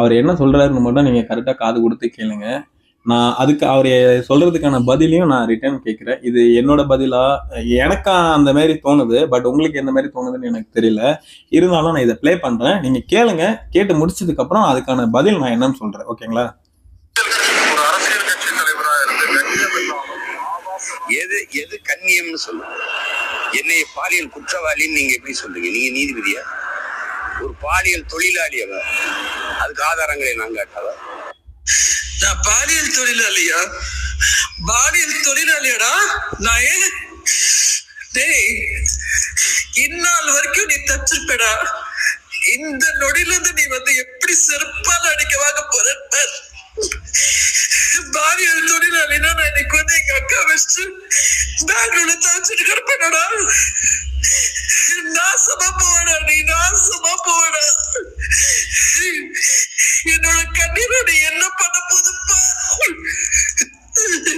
அவர் என்ன சொல்றாருன்னு மட்டும் நீங்க கரெக்டா காது கொடுத்து கேளுங்க. நான் அதுக்கு அவரு சொல்றதுக்கான பதிலையும் நான் ரிட்டர்ன் கேட்கிறேன். இது என்னோட பதிலா? எனக்கா அந்த மாரி தோணுது. பட் உங்களுக்கு எந்த மாரி தோணுதுன்னு எனக்கு தெரியல. இருந்தாலும் நான் இத ப்ளே பண்றேன். நீங்க கேளுங்க. கேட்டு முடிச்சதுக்கு அப்புறம் அதுக்கான பதில் நான் என்னன்னு சொல்றேன். ஓகேங்களா? ஒரு அரசியல் கட்சி தலைவரா இருந்து கண்ணியம் இல்லாமல் எது எது கண்ணியம்னு சொல்லுங்க. என்னை பாலியல் குற்றவாளின்னு நீங்க எப்படி சொல்றீங்க? நீங்க நீதிபதியா? ஒரு பாலியல் தொழிலாளி அவர். அதுக்கு ஆதாரங்களை நான் காட்டாதா? நான் பாலியல் தொழிலாளியா? பாலியல் தொழிலாளியாடா நான்? டேய், இந்நாள் வரைக்கும் நீ தச்சிருப்படா. இந்த நொடியில இருந்து நீ எப்படி செருப்பால அடிக்க வாங்க போற? பாலியல் தொழிலாளினா நான் இன்னைக்கு எங்க அக்கா வச்சு பெங்களூர்ல தச்சிட்டு கிடப்பேனடா. நாசமா போவடா நீ, நாசமா போவடா. என்னோட கண்ணீரை நீ என்ன பண்ண போதுப்பா?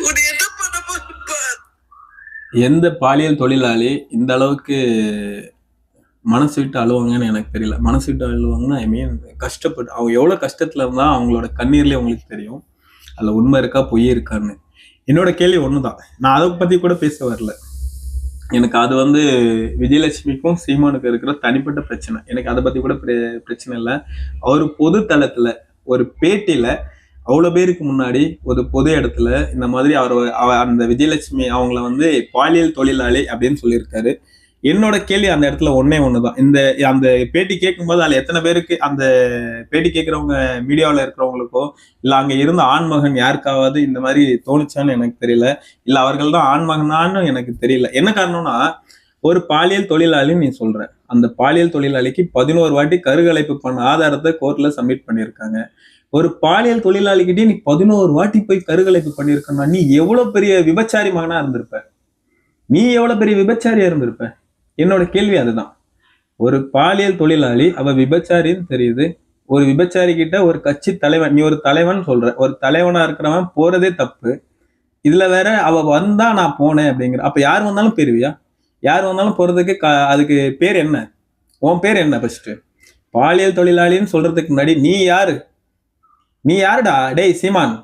உன்னை என்ன பண்ண போதுப்பா? எந்த பாலியல் தொழிலாளி இந்த அளவுக்கு மனசு விட்டு அழுவாங்கன்னு எனக்கு தெரியல. மனசு விட்டு அழுவாங்கன்னா ஐ மீன் கஷ்டப்பட்டு அவங்க எவ்வளவு கஷ்டத்துல இருந்தா அவங்களோட கண்ணீர்லயே உங்களுக்கு தெரியும். அதுல உண்மை இருக்கா பொய் இருக்கான்னு. என்னோட கேள்வி ஒண்ணுதான். நான் அதை பத்தி கூட பேச வரல. எனக்கு அது விஜயலட்சுமிக்கும் சீமானுக்கும் இருக்கிற தனிப்பட்ட பிரச்சனை. எனக்கு அதை பத்தி கூட பிரச்சனை இல்லை. அவர் பொது தளத்துல ஒரு பேட்டியில அவ்வளவு பேருக்கு முன்னாடி ஒரு பொது இடத்துல இந்த மாதிரி அந்த விஜயலட்சுமி அவங்கள பாலியல் தொழிலாளி அப்படின்னு சொல்லியிருக்காரு. என்னோட கேள்வி அந்த இடத்துல ஒண்ணுதான். அந்த பேட்டி கேட்கும்போது அதுல எத்தனை பேருக்கு அந்த பேட்டி கேட்கிறவங்க மீடியாவில் இருக்கிறவங்களுக்கோ இல்ல அங்க இருந்த ஆண்மகன் யாருக்காவது இந்த மாதிரி தோணுச்சான்னு எனக்கு தெரியல. இல்ல அவர்கள் தான் ஆண்மகனான்னு எனக்கு தெரியல. என்ன காரணம்னா, ஒரு பாலியல் தொழிலாளின்னு நீ சொல்ற, அந்த பாலியல் தொழிலாளிக்கு 11 வாட்டி கருக்கலைப்பு பண்ண ஆதாரத்தை கோர்ட்ல சப்மிட் பண்ணியிருக்காங்க. ஒரு பாலியல் தொழிலாளிகிட்டே நீ 11 வாட்டி போய் கருக்கலைப்பு பண்ணியிருக்கா, நீ எவ்வளவு பெரிய விபச்சாரி மகனா இருந்திருப்ப? நீ எவ்வளவு பெரிய விபச்சாரியா இருந்திருப்ப? என்னோட கேள்வி அதுதான். ஒரு பாலியல் தொழிலாளி அவ விபச்சாரின்னு தெரியுது. ஒரு விபச்சாரி கிட்ட ஒரு கட்சி தலைவன், நீ ஒரு தலைவன் சொல்ற, ஒரு தலைவனா இருக்கிறவன் போறதே தப்பு. இதுல வேற அவ வந்தா நான் போனேன் அப்படிங்கிற. அப்ப யார் வந்தாலும் போயிருவியா? யார் வந்தாலும் போறதுக்கு அதுக்கு பேர் என்ன? உன் பேர் என்ன? ஃபர்ஸ்ட் பாலியல் தொழிலாளின்னு சொல்றதுக்கு முன்னாடி நீ யாரு? நீ யாருடா? டேய் சீமான்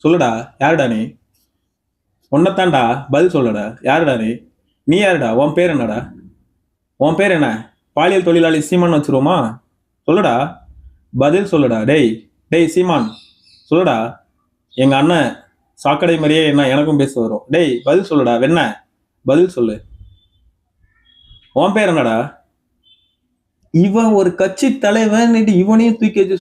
சொல்லுடா, யாருடா நீ? ஒன்னத்தான்டா, பதில் சொல்லுடா. யாருடா நீ? நீ யாருடா? உன் பேர் என்னடா? உன் பேர் என்ன? பாலியல் தொழிலாளி சீமான் வச்சிருவோமா? சொல்லுடா, பதில் சொல்லுடா. டேய் டேய் சீமான் சொல்லுடா. எங்க அண்ணன் சாக்கடை மாதிரியே என்ன எனக்கும் பேச வரும். டேய் பதில் சொல்லுடா. வெண்ண பதில் சொல்லு. உன் பேர் என்னடா? இவன் ஒரு கட்சி தலைவன், இவனையும் தூக்கி வச்சு